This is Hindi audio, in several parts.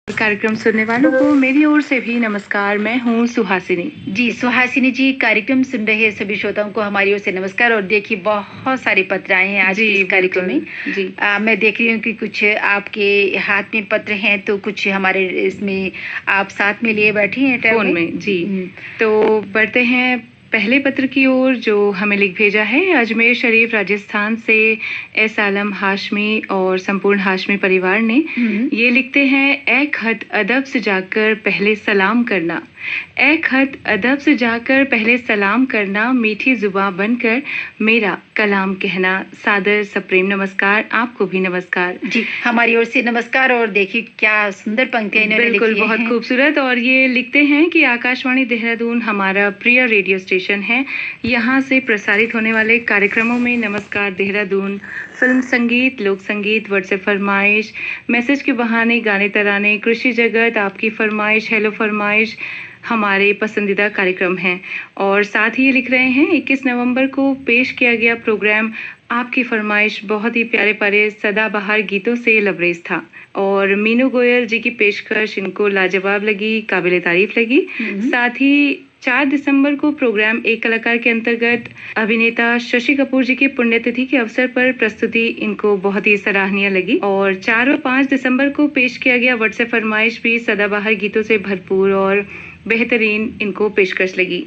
कार्यक्रम सुनने वालों को मेरी ओर से भी नमस्कार। मैं हूँ सुहासिनी। जी सुहासिनी जी, कार्यक्रम सुन रहे सभी श्रोताओं को हमारी ओर से नमस्कार। और देखिए बहुत सारे पत्र आए हैं आज के इस कार्यक्रम में। जी मैं देख रही हूँ कि कुछ आपके हाथ में पत्र हैं, तो कुछ हमारे इसमें आप साथ में लिए बैठी हैं फोन में। जी तो बढ़ते हैं पहले पत्र की ओर, जो हमें लिख भेजा है अजमेर शरीफ राजस्थान से एस आलम हाशमी और संपूर्ण हाशमी परिवार ने। ये लिखते हैं, ए खत अदब से जाकर पहले सलाम करना, ए खत अदब से जाकर पहले सलाम करना, मीठी जुबां बनकर मेरा कलाम कहना, सादर सप्रेम नमस्कार। आपको भी नमस्कार। जी हमारी ओर से नमस्कार। और देखिए क्या सुंदर पंक्तियां इन्होंने लिखी हैं। बिल्कुल बहुत खूबसूरत। और ये लिखते हैं कि आकाशवाणी देहरादून हमारा प्रिय रेडियो स्टेशन है। यहाँ से प्रसारित होने वाले कार्यक्रमों में नमस्कार देहरादून, फिल्म संगीत, लोक संगीत, व्हाट्सएप फरमाइश, मैसेज के बहाने, गाने तराने, कृषि जगत, आपकी फरमाइश, हेलो फरमाइश हमारे पसंदीदा कार्यक्रम हैं। और साथ ही ये लिख रहे हैं 21 नवंबर को पेश किया गया प्रोग्राम आपकी फरमाइश बहुत ही प्यारे प्यारे सदाबहार गीतों से लबरेज था। और मीनू गोयल जी की पेशकश इनको लाजवाब लगी, काबिले तारीफ लगी। साथ ही 4 दिसंबर को प्रोग्राम एक कलाकार के अंतर्गत अभिनेता शशि कपूर जी की पुण्यतिथि के अवसर पर प्रस्तुति इनको बहुत ही सराहनीय लगी। और 4 और 5 दिसंबर को पेश किया गया व्हाट्सएप फरमाइश भी सदाबहार गीतों से भरपूर और बेहतरीन इनको पेशकश लगी।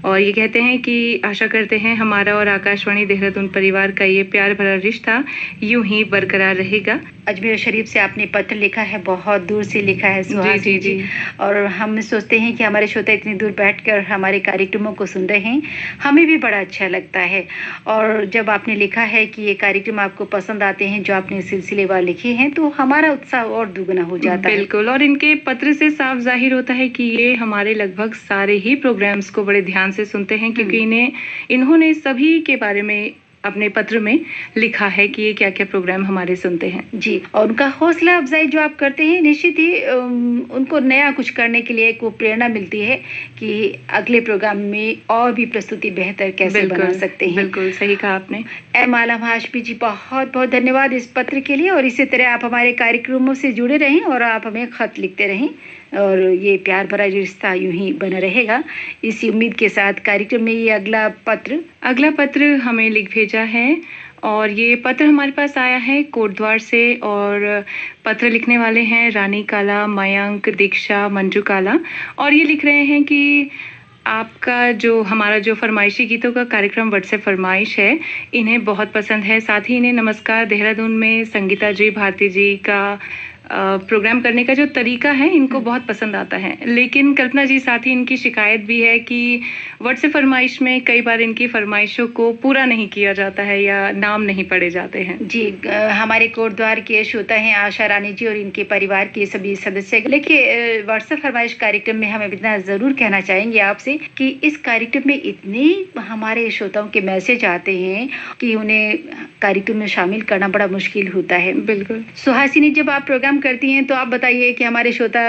और ये कहते हैं कि आशा करते हैं हमारा और आकाशवाणी देहरादून परिवार का ये प्यार भरा रिश्ता यूं ही बरकरार रहेगा। अजमेर शरीफ से आपने पत्र लिखा है, बहुत दूर से लिखा है सुहासिनी जी। और हम सोचते हैं कि हमारे श्रोता इतनी दूर बैठकर हमारे कार्यक्रमों को सुन रहे हैं, हमें भी बड़ा अच्छा लगता है। और जब आपने लिखा है कि ये कार्यक्रम आपको पसंद आते हैं जो आपने सिलसिलेवार लिखे हैं, तो हमारा उत्साह और दुगना हो जाता है। बिल्कुल। और इनके पत्र से साफ जाहिर होता है कि ये हमारे लगभग सारे ही प्रोग्राम्स को बड़े ध्यान से सुनते हैं, क्योंकि इन्होंने सभी के बारे में अपने पत्र में लिखा है कि ये क्या क्या प्रोग्राम हमारे सुनते हैं। जी, और उनका हौसला अफजाई जो आप करते हैं, निश्चित ही उनको नया कुछ करने के लिए एक वो प्रेरणा मिलती है कि अगले प्रोग्राम में और भी प्रस्तुति बेहतर कैसे बना सकते हैं। बिल्कुल सही कहा आपने। एम आलम हाशमी जी, बहुत बहुत धन्यवाद इस पत्र के लिए। और इसी तरह आप हमारे कार्यक्रमों से जुड़े रहें और आप हमें खत लिखते रहें, और ये प्यार भरा रिश्ता यूं ही बना रहेगा, इसी उम्मीद के साथ कार्यक्रम में ये अगला पत्र हमें लिख भेजा है। और ये पत्र हमारे पास आया है कोटद्वार से, और पत्र लिखने वाले हैं रानी काला, मयंक, दीक्षा, मंजू काला। और ये लिख रहे हैं कि आपका हमारा जो फरमाइशी गीतों का कार्यक्रम व्हाट्सएप फरमाइश है, इन्हें बहुत पसंद है। साथ ही इन्हें नमस्कार देहरादून में संगीता जी, भारती जी का प्रोग्राम करने का जो तरीका है इनको बहुत पसंद आता है। लेकिन कल्पना जी, साथ ही इनकी शिकायत भी है कि व्हाट्सएप फरमाइश में कई बार इनकी फरमाइशों को पूरा नहीं किया जाता है या नाम नहीं पढ़े जाते हैं। जी, हमारे कोटद्वार के श्रोता हैं आशा रानी जी और इनके परिवार के सभी सदस्य। लेकिन व्हाट्सएप फरमाइश कार्यक्रम में हम इतना जरूर कहना चाहेंगे आपसे कि इस कार्यक्रम में इतने हमारे श्रोताओं के मैसेज आते हैं कि उन्हें कार्यक्रम में शामिल करना बड़ा मुश्किल होता है। बिल्कुल। सुहासिनी, जब आप प्रोग्राम करती हैं तो आप बताइए कि हमारे श्रोता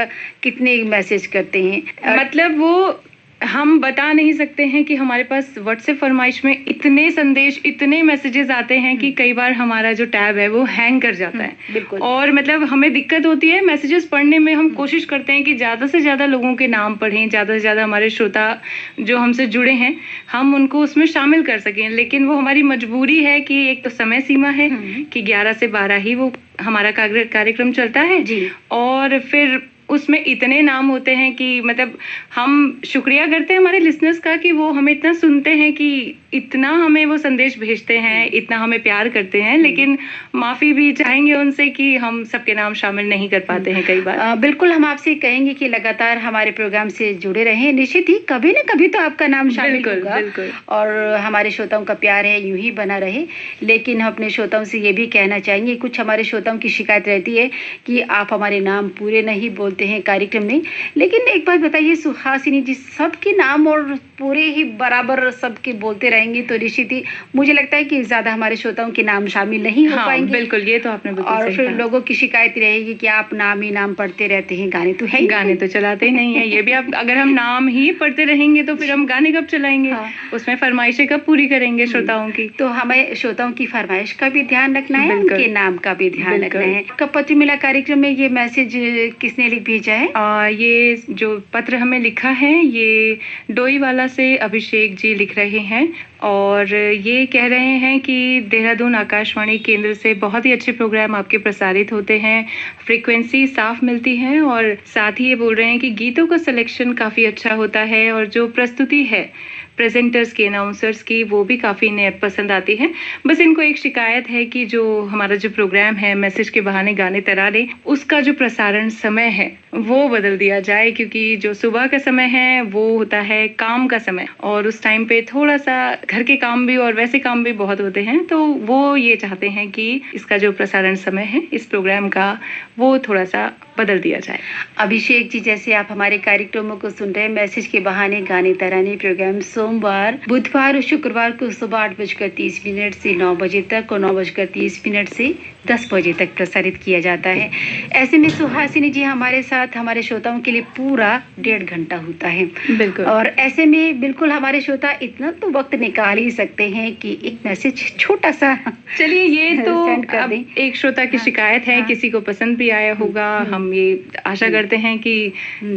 कितने मैसेज करते हैं। मतलब वो हम बता नहीं सकते हैं कि हमारे पास व्हाट्सएप फरमाइश में इतने संदेश, इतने मैसेजेस आते हैं कि कई बार हमारा जो टैब है वो हैंग कर जाता है। बिल्कुल। और मतलब हमें दिक्कत होती है मैसेजेस पढ़ने में। हम कोशिश करते हैं कि ज़्यादा से ज़्यादा लोगों के नाम पढ़ें, ज़्यादा से ज़्यादा हमारे श्रोता जो हमसे जुड़े हैं हम उनको उसमें शामिल कर सकें। लेकिन वो हमारी मजबूरी है कि एक तो समय सीमा है कि 11 से 12 ही वो हमारा कार्यक्रम चलता है जी। और फिर उसमें इतने नाम होते हैं कि मतलब हम शुक्रिया करते हैं हमारे लिसनर्स का कि वो हमें इतना सुनते हैं, कि इतना हमें वो संदेश भेजते हैं, इतना हमें प्यार करते हैं। लेकिन माफ़ी भी चाहेंगे उनसे कि हम सबके नाम शामिल नहीं कर पाते हैं कई बार। बिल्कुल, हम आपसे कहेंगे कि लगातार हमारे प्रोग्राम से जुड़े रहें। निश्चित ही कभी न कभी तो आपका नाम शामिल होगा। बिल्कुल। और हमारे श्रोताओं का प्यार है यूं ही बना रहे। लेकिन हम अपने श्रोताओं से ये भी कहना चाहेंगे, कुछ हमारे श्रोताओं की शिकायत रहती है कि आप हमारे नाम पूरे नहीं बोलते हैं कार्यक्रम में। लेकिन एक बात बताइए सुहासिनी जी, सबके नाम और पूरे ही बराबर सबके बोलते रहेंगे तो निश्चित ही मुझे लगता है कि ज्यादा हमारे श्रोताओं के नाम शामिल नहीं हो पाएंगे। बिल्कुल, ये तो आपने बिल्कुल और सही फिर कहा। लोगों की शिकायत रहेगी कि आप नाम ही नाम पढ़ते रहते हैं, गाने तो है, गाने तो चलाते ही नहीं है। ये भी आप, अगर हम नाम ही पढ़ते रहेंगे तो फिर हम गाने कब चलाएंगे? उसमें फरमाइशें कब पूरी करेंगे श्रोताओं की? तो हमें श्रोताओं की फरमाइश का भी ध्यान रखना है, उनके नाम का भी ध्यान रखना है। आपका पत्र मिला कार्यक्रम में ये मैसेज किसने लिख भेजा है? ये जो पत्र हमें लिखा है ये डोईवाला से अभिषेक जी लिख रहे हैं और ये कह रहे हैं कि देहरादून आकाशवाणी केंद्र से बहुत ही अच्छे प्रोग्राम आपके प्रसारित होते हैं, फ्रीक्वेंसी साफ मिलती है और साथ ही ये बोल रहे हैं कि गीतों का सिलेक्शन काफ़ी अच्छा होता है और जो प्रस्तुति है प्रेजेंटर्स की, अनाउंसर्स की, वो भी काफ़ी इन्हें पसंद आती है। बस इनको एक शिकायत है कि जो हमारा जो प्रोग्राम है मैसेज के बहाने गाने तराने, उसका जो प्रसारण समय है वो बदल दिया जाए, क्योंकि जो सुबह का समय है वो होता है काम का समय और उस टाइम पे थोड़ा सा घर के काम भी और वैसे काम भी बहुत होते हैं, तो वो ये चाहते हैं कि इसका जो प्रसारण समय है इस प्रोग्राम का वो थोड़ा सा बदल दिया जाए। अभिषेक जी, जैसे आप हमारे कार्यक्रमों को सुन रहे हैं, मैसेज के बहाने गाने तराने प्रोग्राम सोमवार, बुधवार और शुक्रवार को सुबह 8:30 से 9 बजे तक और 9:30 से 10 बजे तक प्रसारित किया जाता है। ऐसे में सुहासिनी जी हमारे साथ हमारे श्रोताओं के लिए पूरा 1.5 घंटा होता है। बिल्कुल। और ऐसे में बिल्कुल हमारे श्रोता इतना तो वक्त निकाल ही सकते हैं कि एक मैसेज छोटा सा, चलिए ये तो अब दें। एक श्रोता की शिकायत है, किसी को पसंद भी आया होगा। हम ये आशा करते हैं कि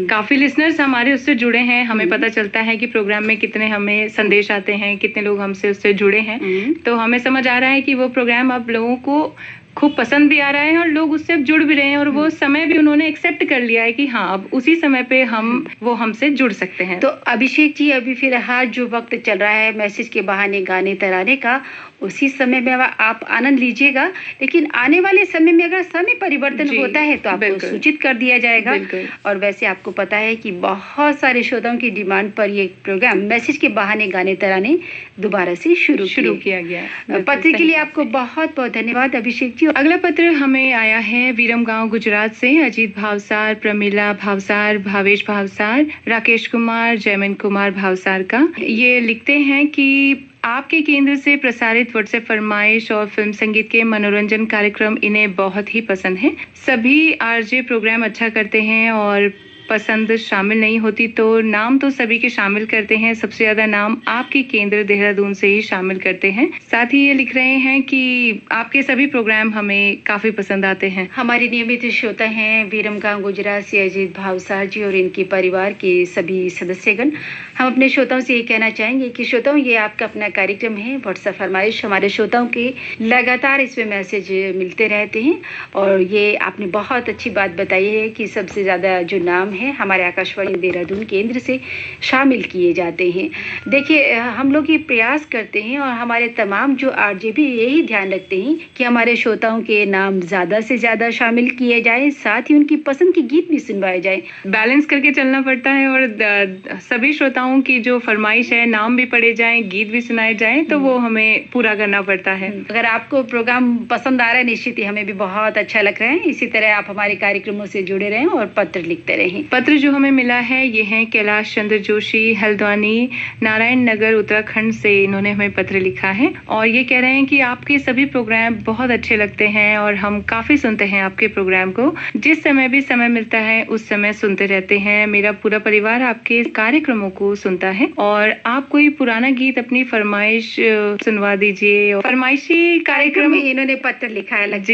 काफी लिसनर्स हमारे उससे जुड़े हैं, हमें पता चलता है कि प्रोग्राम में कितने हमें संदेश आते हैं, कितने लोग हमसे उससे जुड़े हैं, तो हमें समझ आ रहा है कि वो प्रोग्राम अब लोगों को खूब पसंद भी आ रहा है और लोग उससे अब जुड़ भी रहे हैं और वो समय भी उन्होंने एक्सेप्ट कर लिया है कि हाँ अब उसी समय पे वो हमसे जुड़ सकते हैं। तो अभिषेक जी, अभी फिलहाल जो वक्त चल रहा है मैसेज के बहाने गाने तराने का, उसी समय में आप आनंद लीजिएगा, लेकिन आने वाले समय में अगर समय परिवर्तन होता है तो आपको सूचित कर दिया जाएगा। और वैसे आपको पता है कि बहुत सारे श्रोताओं की डिमांड पर ये प्रोग्राम मैसेज के बहाने गाने तराने दोबारा से शुरू किया गया। पत्र के लिए आपको बहुत बहुत धन्यवाद अभिषेक जी। अगला पत्र हमें आया है विरमगांव गुजरात से। अजीत भावसार, प्रमिला भावसार, भावेश भावसार, राकेश कुमार, जयमिन कुमार भावसार का। ये लिखते हैं कि आपके केंद्र से प्रसारित व्हाट्सएप फरमाइश और फिल्म संगीत के मनोरंजन कार्यक्रम इन्हें बहुत ही पसंद है। सभी आरजे प्रोग्राम अच्छा करते हैं और पसंद शामिल नहीं होती तो नाम तो सभी के शामिल करते हैं, सबसे ज्यादा नाम आपके केंद्र देहरादून से ही शामिल करते हैं। साथ ही ये लिख रहे हैं कि आपके सभी प्रोग्राम हमें काफी पसंद आते हैं। हमारे नियमित श्रोता हैं विरमगांव गुजरात से अजीत भावसार जी और इनके परिवार के सभी सदस्यगण। हम अपने श्रोताओं से ये कहना चाहेंगे कि श्रोताओं, ये आपका अपना कार्यक्रम है व्हाट्सएप फरमाइश। हमारे श्रोताओं के लगातार इसमें मैसेज मिलते रहते हैं और ये आपने बहुत अच्छी बात बताई है कि सबसे ज्यादा जो नाम है हमारे आकाशवाणी देहरादून केंद्र से शामिल किए जाते हैं। देखिए, हम लोग ये प्रयास करते हैं और हमारे तमाम जो आरजे भी यही ध्यान रखते हैं कि हमारे श्रोताओं के नाम ज्यादा से ज्यादा शामिल किए जाए, साथ ही उनकी पसंद के गीत भी सुनवाए जाए। बैलेंस करके चलना पड़ता है और सभी श्रोताओं की जो फरमाइश है, नाम भी पढ़े जाएं, गीत भी सुनाए जाएं, तो वो हमें पूरा करना पड़ता है। अगर आपको प्रोग्राम पसंद आ रहा है, निश्चित ही हमें भी बहुत अच्छा लग रहा है। इसी तरह आप हमारे कार्यक्रमों से जुड़े रहें और पत्र लिखते रहें। पत्र जो हमें मिला है ये है कैलाश चंद्र जोशी, हल्द्वानी, नारायण नगर, उत्तराखंड से। इन्होंने हमें पत्र लिखा है और ये कह रहे हैं कि आपके सभी प्रोग्राम बहुत अच्छे लगते हैं और हम काफी सुनते हैं आपके प्रोग्राम को। जिस समय भी समय मिलता है उस समय सुनते रहते हैं। मेरा पूरा परिवार आपके कार्यक्रमों को सुनता है और आप कोई पुराना गीत अपनी फरमाइश सुनवा दीजिए। फरमाइशी कार्यक्रम में इन्होंने पत्र लिखा है। जी,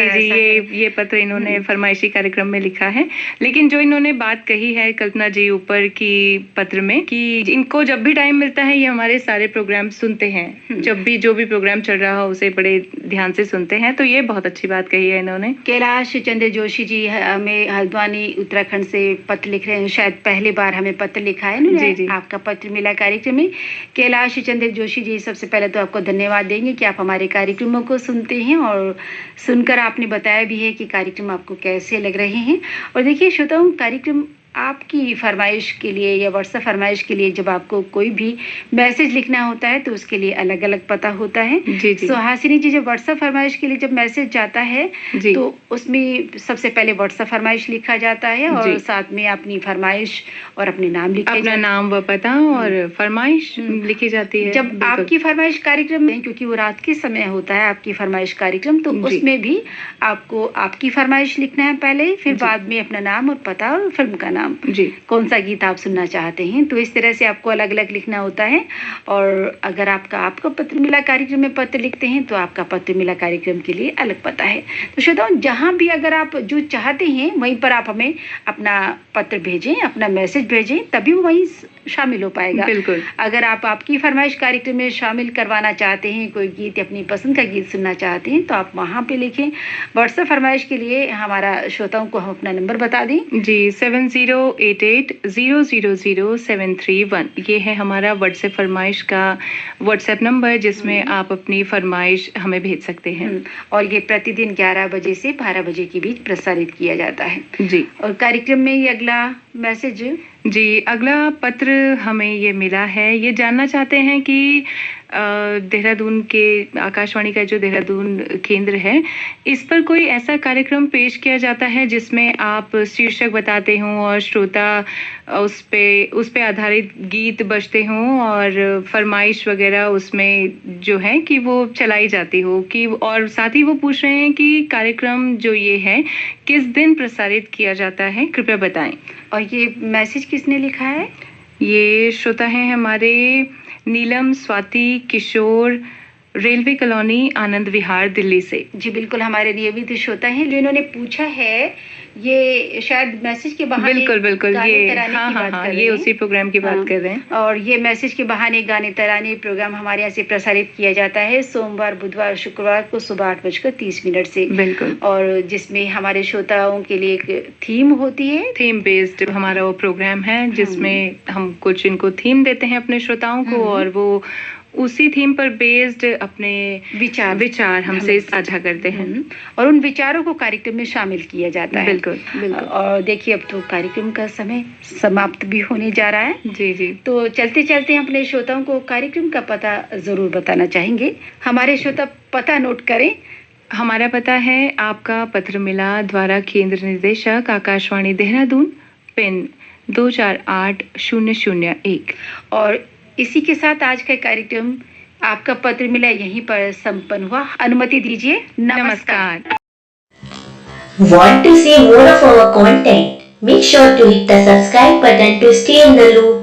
ये पत्र इन्होंने फरमाइशी कार्यक्रम में लिखा है। लेकिन जो इन्होंने बात कही है कल्पना जी ऊपर की पत्र में कि इनको जब भी टाइम मिलता है ये हमारे सारे प्रोग्राम सुनते हैं, जब भी जो भी प्रोग्राम चल रहा हो उसे बड़े ध्यान से सुनते हैं, तो ये बहुत अच्छी बात कही है इन्होंने। कैलाश चंद्र जोशी जी हमें हल्द्वानी उत्तराखंड से पत्र लिख रहे हैं, शायद पहली बार हमें पत्र लिखा है। जी। आपका पत्र मिला कार्यक्रम में। कैलाश चंद्र जोशी जी, सबसे पहले तो आपको धन्यवाद देंगे कि आप हमारे कार्यक्रमों को सुनते हैं और सुनकर आपने बताया भी है कि कार्यक्रम आपको कैसे लग रहे हैं। और देखिए श्रोताओं, कार्यक्रम आपकी फरमाइश के लिए या व्हाट्सएप फरमाइश के लिए जब आपको कोई भी मैसेज लिखना होता है तो उसके लिए अलग अलग पता होता है। जी। सुहासिनी जी, जब व्हाट्सएप फरमाइश के लिए जब मैसेज जाता है तो उसमें सबसे पहले व्हाट्सएप फरमाइश लिखा जाता है और साथ में अपनी फरमाइश और अपने नाम लिखे, अपना नाम व पता और फरमाइश लिखी जाती है। जब आपकी फरमाइश कार्यक्रम में, क्योंकि वो रात के समय होता है आपकी फरमाइश कार्यक्रम, तो उसमें भी आपको आपकी फरमाइश लिखना है पहले, फिर बाद में अपना नाम और पता और फिल्म का नाम। नाम, जी, कौन सा गीत आप सुनना चाहते हैं। तो इस तरह से आपको अलग अलग लिखना होता है। और अगर आपका पत्र मिला कार्यक्रम में पत्र लिखते हैं तो आपका पत्र मिला कार्यक्रम के लिए अलग पता है। तो श्रोताओं, जहाँ भी अगर आप जो चाहते हैं वहीं पर आप हमें अपना पत्र भेजें, अपना मैसेज भेजें, तभी वो वहीं शामिल हो पाएगा। बिल्कुल। अगर आप आपकी फरमाइश कार्यक्रम में शामिल करवाना चाहते हैं, कोई गीत अपनी पसंद का गीत सुनना चाहते हैं, तो आप वहाँ पे लिखें। व्हाट्सएप फरमाइश के लिए हमारा श्रोताओं को हम अपना नंबर बता दें। जी, 7088000731 ये है हमारा व्हाट्सएप फरमाइश का व्हाट्सएप नंबर, जिसमें आप अपनी फरमाइश हमें भेज सकते हैं। और ये प्रतिदिन 11 बजे से 12 बजे के बीच प्रसारित किया जाता है। जी, और कार्यक्रम में ये अगला मैसेज, जी, अगला पत्र हमें ये मिला है। ये जानना चाहते हैं कि देहरादून के आकाशवाणी का जो देहरादून केंद्र है, इस पर कोई ऐसा कार्यक्रम पेश किया जाता है जिसमें आप शीर्षक बताते हों और श्रोता उस पे आधारित गीत बजते हों और फरमाइश वगैरह उसमें जो है कि वो चलाई जाती हो, कि और साथ ही वो पूछ रहे हैं कि कार्यक्रम जो ये है किस दिन प्रसारित किया जाता है, कृपया बताएं। और ये मैसेज किसने लिखा है? ये श्रोता हैं हमारे नीलम स्वाति किशोर, रेलवे कॉलोनी, आनंद विहार, दिल्ली से। जी बिल्कुल, हमारे नियमित श्रोता हैं। जो इन्होंने पूछा है, ये शायद मैसेज के बहाने बिल्कुल गाने ये तराने की बात कर रहे ये हैं। उसी प्रोग्राम की बात कर रहे हैं। और ये मैसेज के बहाने गाने तराने प्रोग्राम हमारे यहाँ से प्रसारित किया जाता है सोमवार, बुधवार, शुक्रवार को सुबह 8:30 से। बिल्कुल। और जिसमें हमारे श्रोताओं के लिए एक थीम होती है, थीम बेस्ड हमारा वो प्रोग्राम है, जिसमें हम कुछ इनको थीम देते हैं अपने श्रोताओं को, और वो उसी थीम पर बेस्ड अपने विचार हमसे साझा करते हैं, और उन विचारों को कार्यक्रम में शामिल किया जाता है। बिल्कुल। और देखिए, अब तो कार्यक्रम का समय समाप्त भी होने जा रहा है। जी जी। तो चलते चलते हम अपने श्रोताओं को कार्यक्रम का पता जरूर बताना चाहेंगे। हमारे श्रोता पता नोट करें। हमारा पता है आपका पत्र मिला द्वारा केंद्र निदेशक आकाशवाणी देहरादून, पिन 248001। और इसी के साथ आज का कार्यक्रम आपका पत्र मिला यहीं पर संपन्न हुआ। अनुमति दीजिए। नमस्कार। Want to see more of our content? Make sure to hit the subscribe button to stay in the loop.